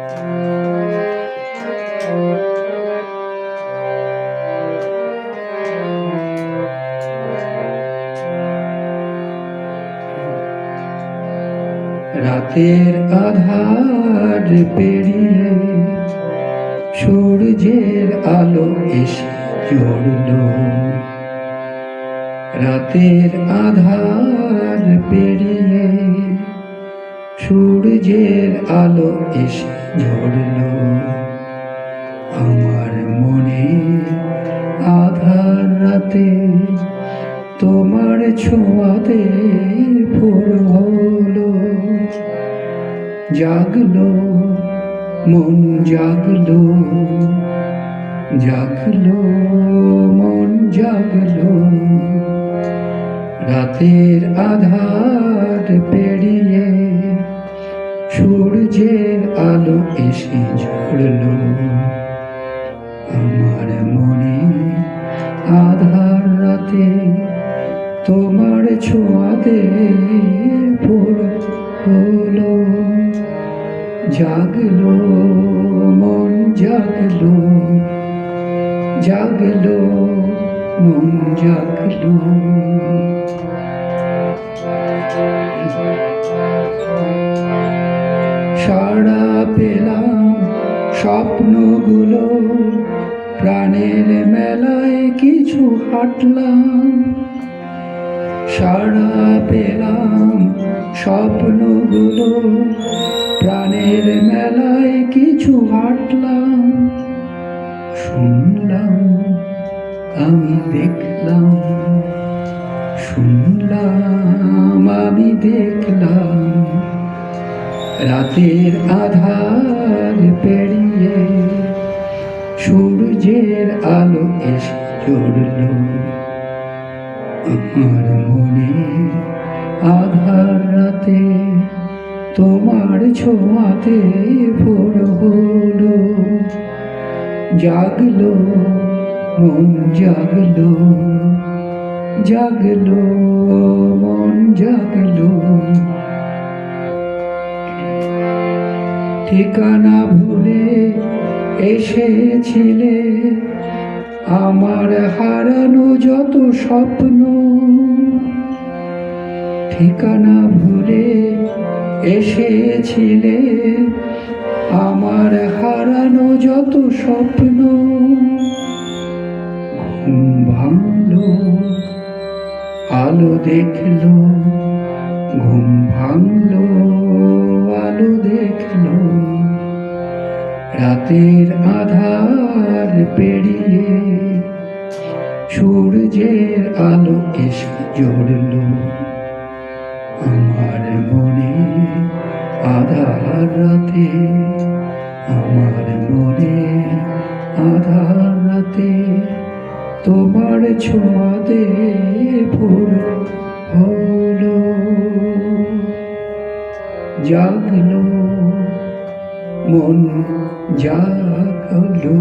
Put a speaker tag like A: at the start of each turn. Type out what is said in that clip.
A: রাতের আধার পেরিয়ে সূর্যের আলো এসে জড়ল। রাতের আধার পেরিয়ে সূর্যের আলো এসে জড়ল। আমার মনে আধার রাতে তোমার ছোঁয়াতে ভোর হলো। জাগলো মন, জাগলো জাগলো মন, জাগলো। রাতের আধার পেরিয়ে সূর্যের আলো এসে ঝরলো। আমার মনে আধার রাতে তোমার ছোঁয়াতে ভোর হলো। জাগলো মন, জাগলো জাগলো মন, জাগলো। সাড়া পেলাম স্বপ্নগুলো, প্রাণের মেলায় কিছু হাঁটলাম। সাড়া পেলাম স্বপ্নগুলো, প্রাণের মেলায় কিছু হাঁটলাম। শুনলাম আমি দেখলাম, শুনলাম আমি দেখলাম। রাতের আধার পেরিয়ে সূর্যের আলো এসে জড়ল। আমার মনে আধার রাতে তোমার ছোঁয়াতে ভোর হলো। জাগলো মন, জাগলো জাগলো মন, জাগলো। ঠিকানা ভুলে এসেছিলে, আমার হারানো যত স্বপ্ন। ঠিকানা ভুলে এসেছিলে, আমার হারানো যত স্বপ্ন। ঘুম ভাঙলো আলো দেখলো, ঘুম ভাঙলো আলো দেখলো। রাতের আধার পেরিয়ে সূর্যের আলো এসে জড়ল। আমার মনে আধার রাতে, আমার মনে আধার রাতে তোমার ছোঁয়াতে ভোর হলো। জাগলো মন, জাগলো।